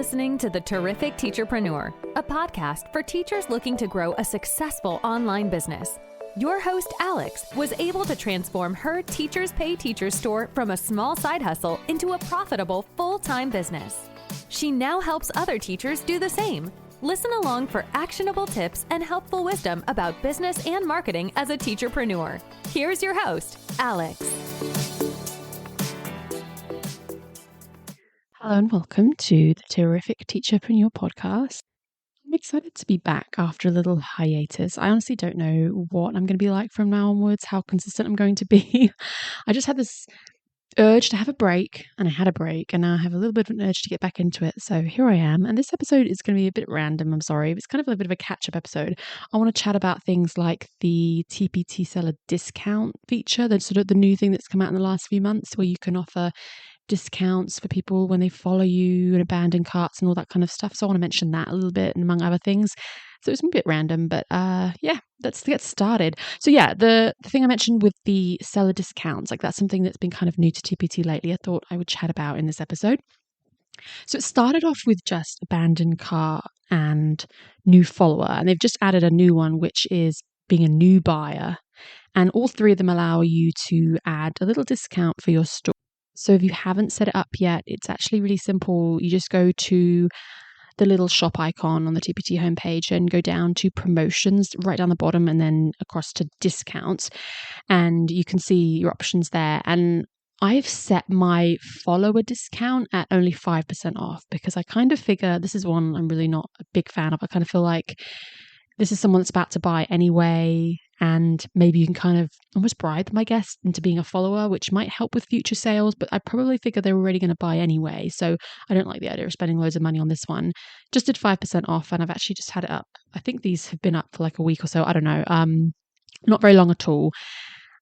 listening to the Terrific Teacherpreneur, a podcast for teachers looking to grow a successful online business. Your host, Alex, was able to transform her Teachers Pay Teachers store from a small side hustle into a profitable full-time business. She now helps other teachers do the same. Listen along for actionable tips and helpful wisdom about business and marketing as a teacherpreneur. Here's your host, Alex. Hello and welcome to the Terrific Teacherpreneur podcast. I'm excited to be back after a little hiatus. I honestly don't know what I'm going to be like from now onwards, how consistent I'm going to be. I just had this urge to have a break, and I had a break, and now I have a little bit of an urge to get back into it. So here I am, and this episode is going to be a bit random, I'm sorry. It's kind of a bit of a catch-up episode. I want to chat about things like the TPT seller discount feature, that's sort of the new thing that's come out in the last few months, where you can offer discounts for people when they follow you and abandon carts and all that kind of stuff. So I want to mention that a little bit, and among other things. So it's a bit random, but let's get started. So the thing I mentioned with the seller discounts, like that's something that's been kind of new to TPT lately. I thought I would chat about in this episode. So it started off with just abandoned cart and new follower, and they've just added a new one, which is being a new buyer. And all three of them allow you to add a little discount for your store. So if you haven't set it up yet, it's actually really simple. You just go to the little shop icon on the TPT homepage and go down to promotions right down the bottom and then across to discounts. And you can see your options there. And I've set my follower discount at only 5% off because I kind of figure this is one I'm really not a big fan of. I kind of feel like this is someone that's about to buy anyway, and maybe you can kind of almost bribe them, I guess, into being a follower, which might help with future sales, but I probably figure they're already going to buy anyway. So I don't like the idea of spending loads of money on this one. Just did 5% off, and I've actually just had it up. I think these have been up for like a week or so. I don't know. Not very long at all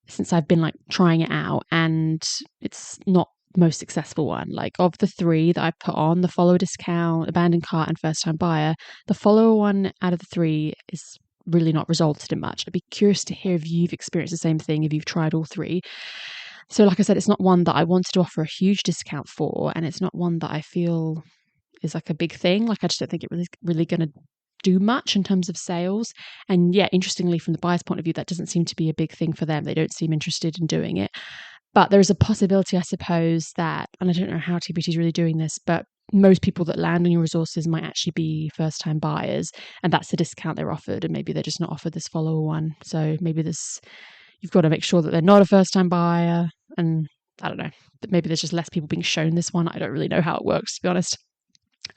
since I've been like trying it out, and it's not the most successful one. Like of the three that I've put on, the follower discount, abandoned cart, and first time buyer, the follower one out of the three is really not resulted in much. I'd be curious to hear if you've experienced the same thing, if you've tried all three. So like I said, it's not one that I wanted to offer a huge discount for, and it's not one that I feel is like a big thing. Like I just don't think it really going to do much in terms of sales. And yeah, interestingly, from the buyer's point of view, that doesn't seem to be a big thing for them. They don't seem interested in doing it. But there's a possibility, I suppose, that, and I don't know how TPT is really doing this, but most people that land on your resources might actually be first-time buyers, and that's the discount they're offered, and maybe they're just not offered this follower one. So maybe you've got to make sure that they're not a first-time buyer, and I don't know, but maybe there's just less people being shown this one. I don't really know how it works, to be honest.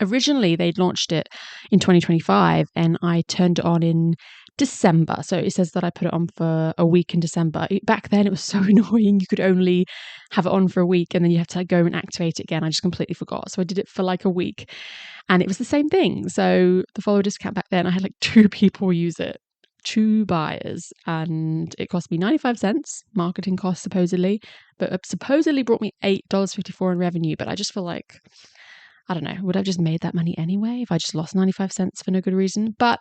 Originally, they'd launched it in 2025, and I turned it on in December. So it says that I put it on for a week in December. Back then, it was so annoying. You could only have it on for a week, and then you have to go and activate it again. I just completely forgot. So I did it for like a week, and it was the same thing. So the follower discount back then, I had like 2 people use it, 2 buyers, and it cost me 95 cents marketing cost supposedly, but it supposedly brought me $8.54 in revenue. But I just feel like, I don't know, would I have just made that money anyway if I just lost 95 cents for no good reason? But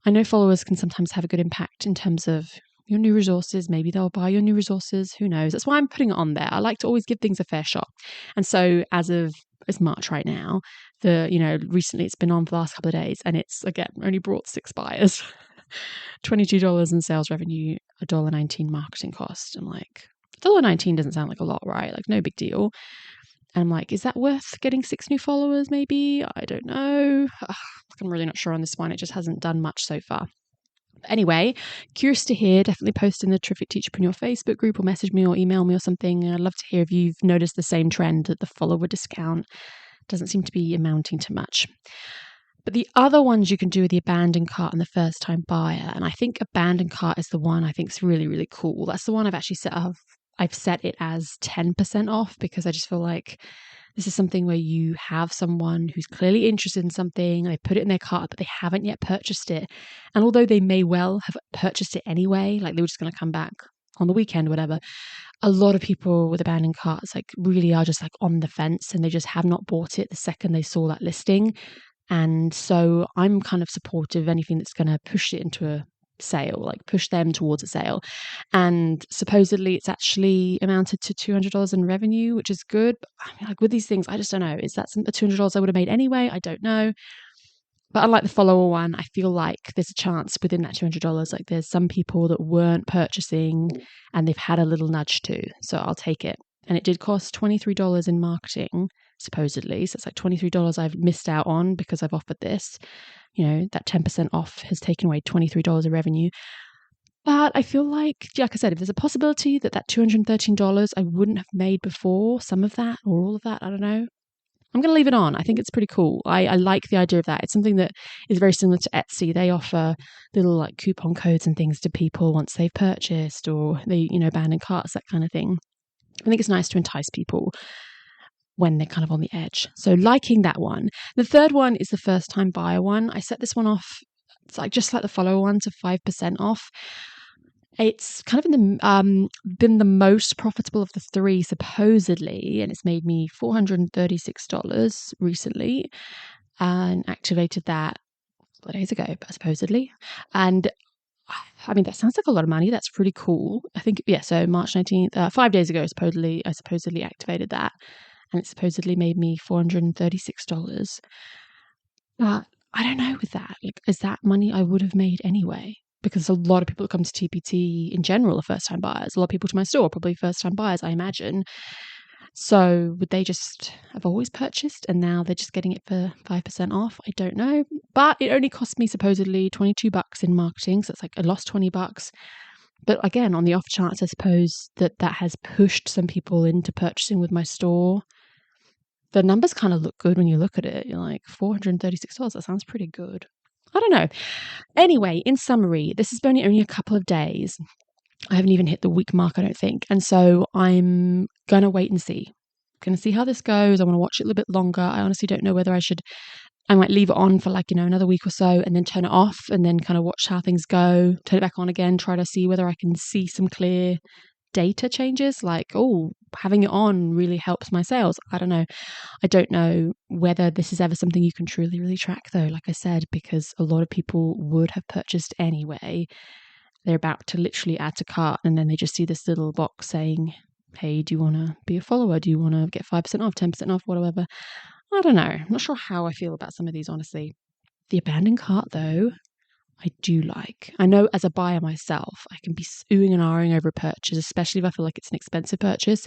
I know followers can sometimes have a good impact in terms of your new resources. Maybe they'll buy your new resources. Who knows? That's why I'm putting it on there. I like to always give things a fair shot. And so it's March right now, recently it's been on for the last couple of days, and it's, again, only brought 6 buyers, $22 in sales revenue, $1.19 marketing cost. I'm like, $1.19 doesn't sound like a lot, right? Like, no big deal. And I'm like, is that worth getting 6 new followers maybe? I don't know. I'm really not sure on this one. It just hasn't done much so far. But anyway, curious to hear. Definitely post in the Terrific Teacherpreneur Facebook group, or message me or email me or something. I'd love to hear if you've noticed the same trend, that the follower discount doesn't seem to be amounting to much. But the other ones you can do with the abandoned cart and the first time buyer. And I think abandoned cart is the one I think is really, really cool. That's the one I've actually I've set it as 10% off, because I just feel like this is something where you have someone who's clearly interested in something, they put it in their cart, but they haven't yet purchased it. And although they may well have purchased it anyway, like they were just going to come back on the weekend or whatever, a lot of people with abandoned carts like really are just like on the fence, and they just have not bought it the second they saw that listing. And so I'm kind of supportive of anything that's going to push it into sale, like push them towards a sale. And supposedly it's actually amounted to $200 in revenue, which is good. But I mean, like with these things, I just don't know. Is that the $200 I would have made anyway? I don't know. But unlike the follower one, I feel like there's a chance within that $200. Like there's some people that weren't purchasing and they've had a little nudge too. So I'll take it. And it did cost $23 in marketing, supposedly. So it's like $23 I've missed out on because I've offered this. You know, that 10% off has taken away $23 of revenue. But I feel like I said, if there's a possibility that $213 I wouldn't have made before, some of that or all of that, I don't know, I'm going to leave it on. I think it's pretty cool. I like the idea of that. It's something that is very similar to Etsy. They offer little like coupon codes and things to people once they've purchased, or they, abandon carts, that kind of thing. I think it's nice to entice people when they're kind of on the edge. So liking that one. The third one is the first time buyer one. I set this one off, it's like just like the follower one, to 5% off. It's kind of been the most profitable of the three, supposedly, and it's made me $436 recently, and activated that a couple of days ago, supposedly. And I mean, that sounds like a lot of money. That's pretty cool. I think, so March 19th, 5 days ago, I supposedly activated that, and it supposedly made me $436. But I don't know with that. Like, is that money I would have made anyway? Because a lot of people that come to TPT in general are first-time buyers. A lot of people to my store are probably first-time buyers, I imagine. So would they just have always purchased and now they're just getting it for 5% off? I don't know. But it only cost me supposedly $22 in marketing. So it's like I lost $20. But again, on the off chance, I suppose that has pushed some people into purchasing with my store. The numbers kind of look good when you look at it. You're like, $436, that sounds pretty good. I don't know. Anyway, in summary, this has been only a couple of days. I haven't even hit the week mark, I don't think. And so I'm going to wait and see. Going to see how this goes. I want to watch it a little bit longer. I honestly don't know whether I might leave it on for another week or so and then turn it off and then kind of watch how things go, turn it back on again, try to see whether I can see some clear data changes, like, oh, having it on really helps my sales. I don't know. I don't know whether this is ever something you can truly, really track though, like I said, because a lot of people would have purchased anyway. They're about to literally add to cart and then they just see this little box saying, hey, do you want to be a follower? Do you want to get 5% off, 10% off, whatever? I don't know. I'm not sure how I feel about some of these, honestly. The abandoned cart though, I do like. I know as a buyer myself, I can be oohing and ahhing over a purchase, especially if I feel like it's an expensive purchase.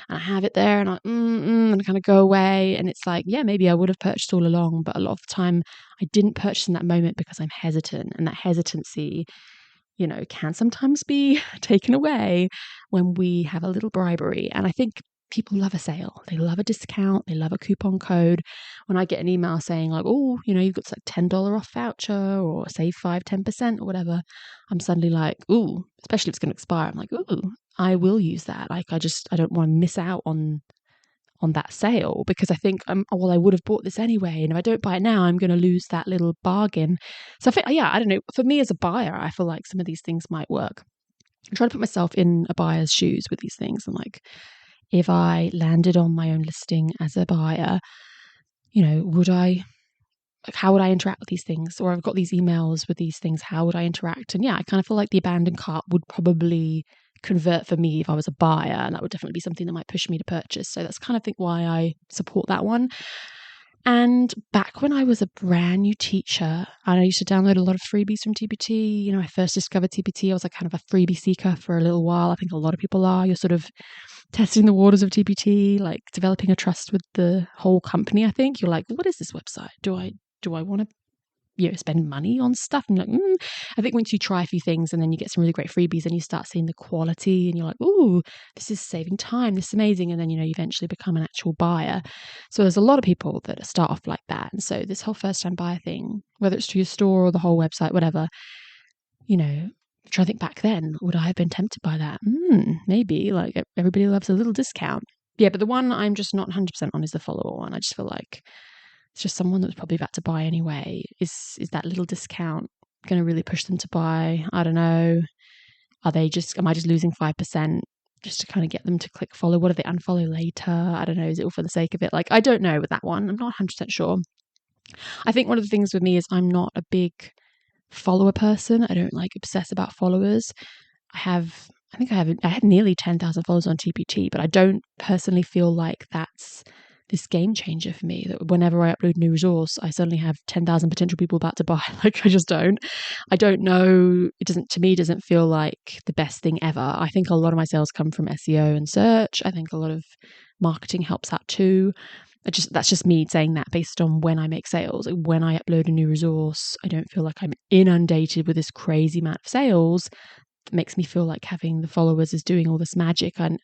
And I have it there and and I kind of go away. And it's like, yeah, maybe I would have purchased all along. But a lot of the time I didn't purchase in that moment because I'm hesitant. And that hesitancy, can sometimes be taken away when we have a little bribery. And I think people love a sale. They love a discount. They love a coupon code. When I get an email saying like, oh, you've got like $10 off voucher or save 5-10% or whatever, I'm suddenly like, ooh, especially if it's going to expire. I'm like, ooh, I will use that. Like, I don't want to miss out on that sale because I think, I would have bought this anyway. And if I don't buy it now, I'm going to lose that little bargain. So I think, I don't know. For me as a buyer, I feel like some of these things might work. I'm trying to put myself in a buyer's shoes with these things. And like, if I landed on my own listing as a buyer, how would I interact with these things? Or I've got these emails with these things, how would I interact? And I kind of feel like the abandoned cart would probably convert for me if I was a buyer, and that would definitely be something that might push me to purchase. So that's kind of why I support that one. And back when I was a brand new teacher, and I used to download a lot of freebies from TPT, I first discovered TPT. I was like kind of a freebie seeker for a little while. I think a lot of people are. You're sort of testing the waters of TPT, like developing a trust with the whole company. I think you're like, what is this website? Do I want to spend money on stuff? And I think once you try a few things and then you get some really great freebies and you start seeing the quality and you're like, ooh, this is saving time, this is amazing. And then, you eventually become an actual buyer. So there's a lot of people that start off like that. And so this whole first time buyer thing, whether it's to your store or the whole website, whatever, try to think back then, would I have been tempted by that? Maybe, like everybody loves a little discount. Yeah, but the one I'm just not 100% on is the follower one. I just feel like it's just someone that was probably about to buy anyway. Is that little discount going to really push them to buy? I don't know. Am I just losing 5% just to kind of get them to click follow? What if they unfollow later? I don't know. Is it all for the sake of it? Like, I don't know with that one. I'm not 100% sure. I think one of the things with me is I'm not a big follower person. I don't like obsess about followers. I had nearly 10,000 followers on TPT, but I don't personally feel like that's this game changer for me, that whenever I upload a new resource, I suddenly have 10,000 potential people about to buy. Like, I just don't. I don't know. To me, it doesn't feel like the best thing ever. I think a lot of my sales come from SEO and search. I think a lot of marketing helps out too. That's just me saying that based on when I make sales. When I upload a new resource, I don't feel like I'm inundated with this crazy amount of sales. It makes me feel like having the followers is doing all this magic. And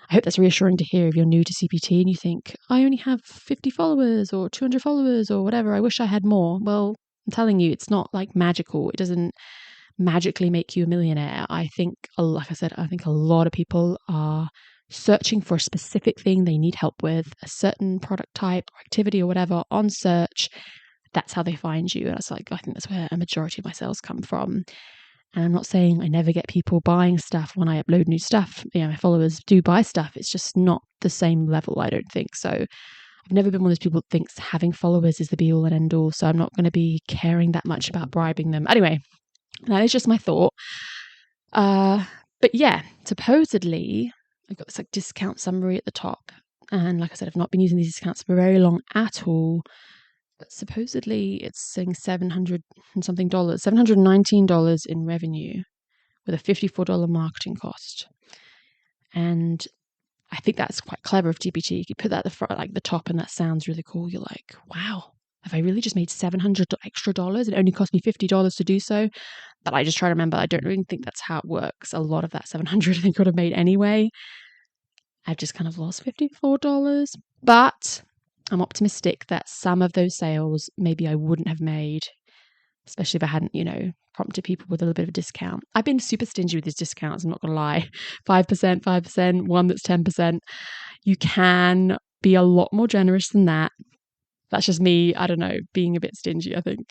I hope that's reassuring to hear if you're new to CPT and you think, I only have 50 followers or 200 followers or whatever. I wish I had more. Well, I'm telling you, it's not like magical. It doesn't magically make you a millionaire. I think, like I said, I think a lot of people are searching for a specific thing they need help with, a certain product type or activity or whatever on search. That's how they find you. And it's like, I think that's where a majority of my sales come from. And I'm not saying I never get people buying stuff when I upload new stuff. My followers do buy stuff. It's just not the same level, I don't think. So I've never been one of those people that thinks having followers is the be all and end all. So I'm not going to be caring that much about bribing them. Anyway, that is just my thought. But yeah, supposedly I've got this like discount summary at the top. And like I said, I've not been using these discounts for very long at all. But supposedly it's saying $700 and something, $719 in revenue with a $54 marketing cost. And I think that's quite clever of TPT. You put that at the front, like the top, and that sounds really cool. You're like, wow, have I really just made $700 extra dollars? It only cost me $50 to do so. But I just try to remember, I don't really think that's how it works. A lot of that $700 I think would have made anyway. I've just kind of lost $54. But I'm optimistic that some of those sales maybe I wouldn't have made, especially if I hadn't, prompted people with a little bit of a discount. I've been super stingy with these discounts, I'm not going to lie. 5%, one that's 10%. You can be a lot more generous than that. That's just me, I don't know, being a bit stingy, I think.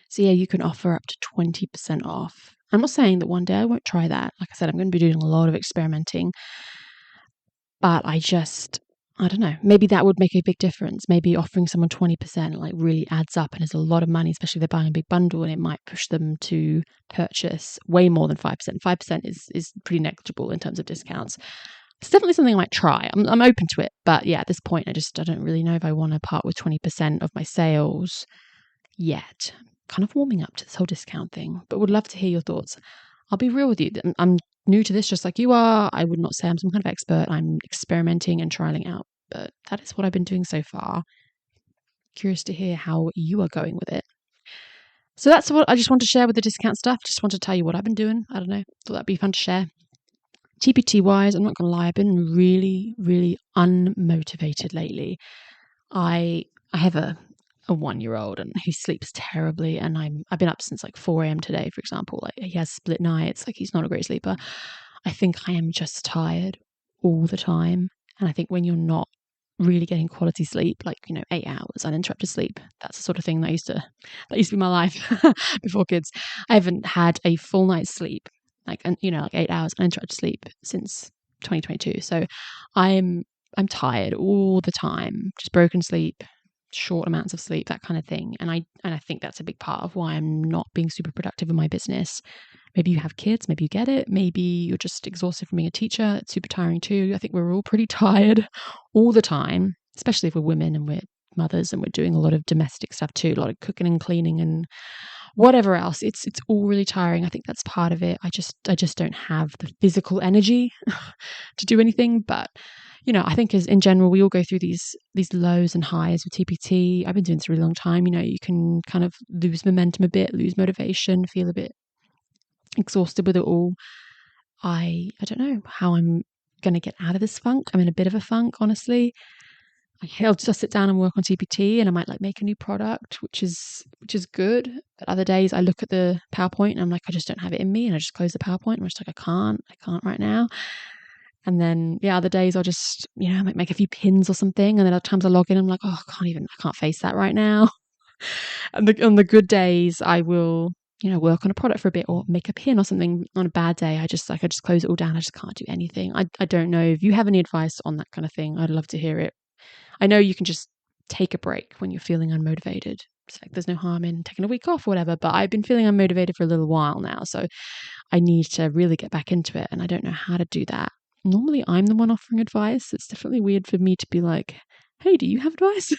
So yeah, you can offer up to 20% off. I'm not saying that one day I won't try that. Like I said, I'm going to be doing a lot of experimenting. But I don't know, maybe that would make a big difference. Maybe offering someone 20% like really adds up and is a lot of money, especially if they're buying a big bundle, and it might push them to purchase way more than 5%. 5% is pretty negligible in terms of discounts. It's definitely something I might try. I'm open to it. But yeah, at this point, I don't really know if I want to part with 20% of my sales yet. Kind of warming up to this whole discount thing, but would love to hear your thoughts. I'll be real with you. I'm new to this just like you are. I would not say I'm some kind of expert. I'm experimenting and trialing out, but that is what I've been doing so far. Curious to hear how you are going with it. So that's what I just want to share with the discount stuff. Just want to tell you what I've been doing. I don't know. Thought that'd be fun to share. TPT wise, I'm not going to lie. I've been really, really unmotivated lately. I have a 1-year-old and he sleeps terribly, and I've been up since like 4 a.m. today, for example. Like, he has split nights, like he's not a great sleeper. I think I am just tired all the time, and I think when you're not really getting quality sleep, like 8 hours uninterrupted sleep, that's the sort of thing that used to be my life before kids. I haven't had a full night's sleep, like 8 hours uninterrupted sleep since 2022. So I'm tired all the time, just broken sleep, short amounts of sleep, that kind of thing. And I think that's a big part of why I'm not being super productive in my business. Maybe you have kids, maybe you get it, maybe you're just exhausted from being a teacher. It's super tiring too. I think we're all pretty tired all the time, especially if we're women and we're mothers and we're doing a lot of domestic stuff too, a lot of cooking and cleaning and whatever else. It's all really tiring. I think that's part of it. I just don't have the physical energy to do anything. But I think as in general, we all go through these lows and highs with TPT. I've been doing this a really long time. You can kind of lose momentum a bit, lose motivation, feel a bit exhausted with it all. I don't know how I'm going to get out of this funk. I'm in a bit of a funk, honestly. I'll just sit down and work on TPT, and I might like make a new product, which is good. But other days I look at the PowerPoint and I'm like, I just don't have it in me, and I just close the PowerPoint and I'm just like, I can't right now. And then other days I'll just I might make a few pins or something, and then other times I log in and I'm like, oh, I can't face that right now. And on the good days I will work on a product for a bit or make a pin or something. On a bad day I just close it all down. I just can't do anything. I don't know if you have any advice on that kind of thing. I'd love to hear it. I know you can just take a break when you're feeling unmotivated, it's like there's no harm in taking a week off or whatever, but I've been feeling unmotivated for a little while now. So I need to really get back into it, and I don't know how to do that. Normally I'm the one offering advice. It's definitely weird for me to be like, hey, do you have advice?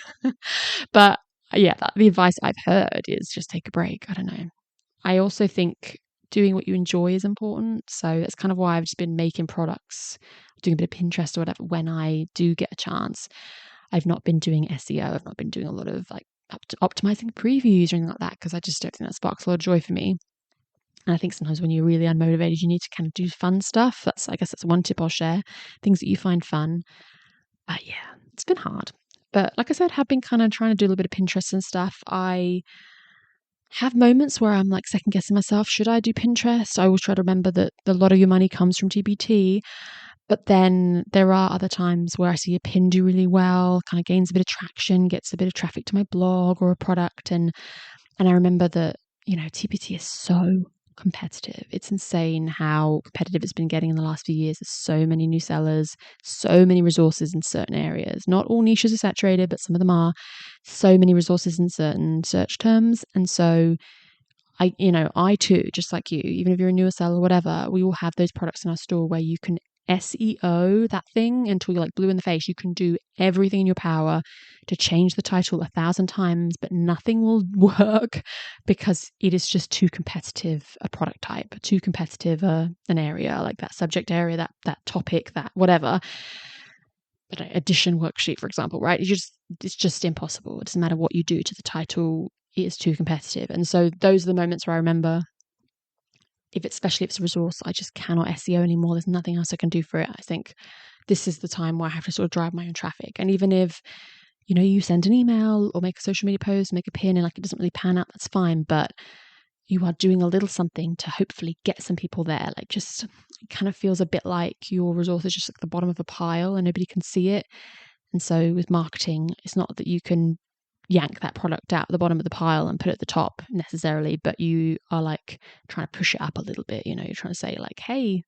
But yeah, the advice I've heard is just take a break. I don't know. I also think doing what you enjoy is important. So that's kind of why I've just been making products, doing a bit of Pinterest or whatever when I do get a chance. I've not been doing SEO. I've not been doing a lot of like optimizing previews or anything like that, because I just don't think that sparks a lot of joy for me. And I think sometimes when you're really unmotivated, you need to kind of do fun stuff. I guess that's one tip I'll share. Things that you find fun. But yeah, it's been hard. But like I said, have been kind of trying to do a little bit of Pinterest and stuff. I have moments where I'm like second guessing myself. Should I do Pinterest? I always try to remember that a lot of your money comes from TPT. But then there are other times where I see a pin do really well, kind of gains a bit of traction, gets a bit of traffic to my blog or a product. And I remember that, TPT is so competitive. It's insane how competitive it's been getting in the last few years. There's so many new sellers, so many resources in certain areas. Not all niches are saturated, but some of them are. So many resources in certain search terms. And so I too, just like you, even if you're a newer seller or whatever, we all have those products in our store where you can SEO that thing until you're like blue in the face. You can do everything in your power to change the title 1,000 times, but nothing will work because it is just too competitive a product type, too competitive an area, like that subject area, that topic, that whatever. But addition worksheet, for example, right? It's just impossible. It doesn't matter what you do to the title. It is too competitive. And so those are the moments where I remember, especially if it's a resource I just cannot SEO anymore, there's nothing else I can do for it. I think this is the time where I have to sort of drive my own traffic. And even if, you send an email or make a social media post, make a pin, and like it doesn't really pan out, that's fine. But you are doing a little something to hopefully get some people there. Like just, it kind of feels a bit like your resource is just at the bottom of a pile and nobody can see it. And so with marketing, it's not that you can yank that product out at the bottom of the pile and put it at the top necessarily, but you are like trying to push it up a little bit. You're trying to say like, hey,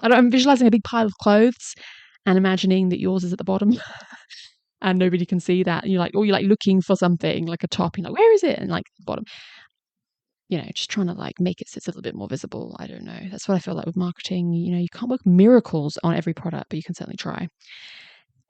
I'm visualizing a big pile of clothes and imagining that yours is at the bottom and nobody can see that. And you're like looking for something like a top. You're like, where is it? And like the bottom, just trying to like make it so it's a little bit more visible. I don't know. That's what I feel like with marketing. You can't work miracles on every product, but you can certainly try.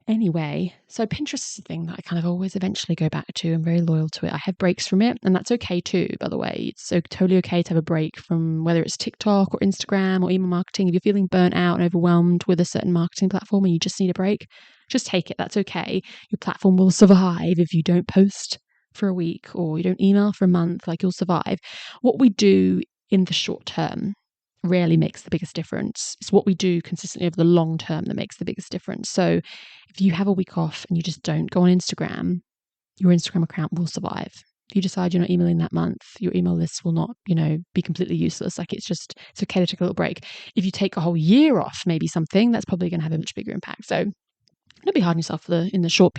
Anyway, so Pinterest is a thing that I kind of always eventually go back to. I'm very loyal to it. I have breaks from it, and that's okay too, by the way. It's so totally okay to have a break from whether it's TikTok or Instagram or email marketing. If you're feeling burnt out and overwhelmed with a certain marketing platform and you just need a break, just take it. That's okay. Your platform will survive if you don't post for a week or you don't email for a month. Like, you'll survive. What we do in the short term rarely makes the biggest difference. It's what we do consistently over the long term that makes the biggest difference. So if you have a week off and you just don't go on Instagram, your Instagram account will survive. If you decide you're not emailing that month, your email list will not, be completely useless. Like, it's okay to take a little break. If you take a whole year off, maybe something, that's probably going to have a much bigger impact. So don't be hard on yourself in the short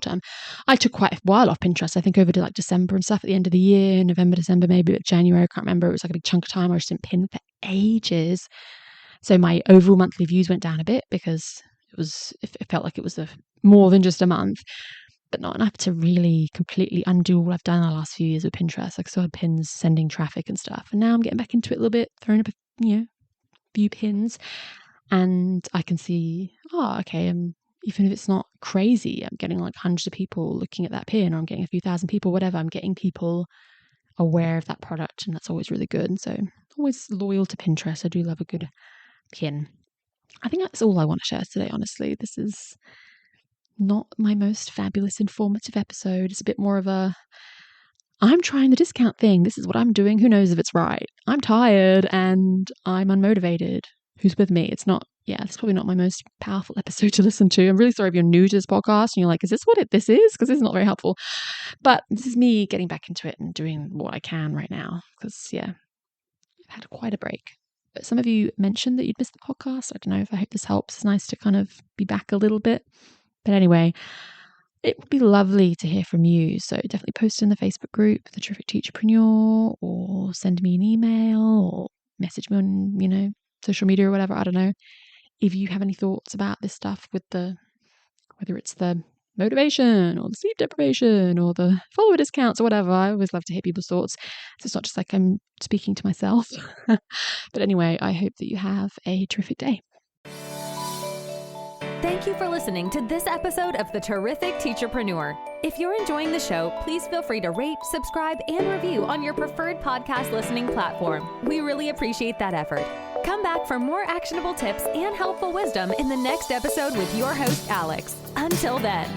term. I took quite a while off Pinterest. I think over to like December and stuff at the end of the year, November, December, maybe, but January, I can't remember. It was like a big chunk of time. I just didn't pin for ages. So my overall monthly views went down a bit because it felt like it was more than just a month, but not enough to really completely undo all I've done in the last few years with Pinterest. Like, I still had pins sending traffic and stuff. And now I'm getting back into it a little bit, throwing up a few pins, and I can see, okay, even if it's not crazy, I'm getting like hundreds of people looking at that pin, or I'm getting a few thousand people, whatever. I'm getting people aware of that product, and that's always really good. And so always loyal to Pinterest. I do love a good pin. I think that's all I want to share today, honestly. This is not my most fabulous informative episode. It's a bit more of I'm trying the discount thing. This is what I'm doing. Who knows if it's right? I'm tired and I'm unmotivated. Who's with me? It's probably not my most powerful episode to listen to. I'm really sorry if you're new to this podcast and you're like, is this what this is? Because this is not very helpful. But this is me getting back into it and doing what I can right now. Because, I've had quite a break. But some of you mentioned that you'd missed the podcast. I don't know if I hope this helps. It's nice to kind of be back a little bit. But anyway, it would be lovely to hear from you. So definitely post in the Facebook group, the Terrific Teacherpreneur, or send me an email or message me on, social media or whatever. I don't know. If you have any thoughts about this stuff with whether it's the motivation or the sleep deprivation or the follower discounts or whatever. I always love to hear people's thoughts. So it's not just like I'm speaking to myself. But anyway, I hope that you have a terrific day. Thank you for listening to this episode of the Terrific Teacherpreneur. If you're enjoying the show, please feel free to rate, subscribe, and review on your preferred podcast listening platform. We really appreciate that effort. Come back for more actionable tips and helpful wisdom in the next episode with your host, Alex. Until then.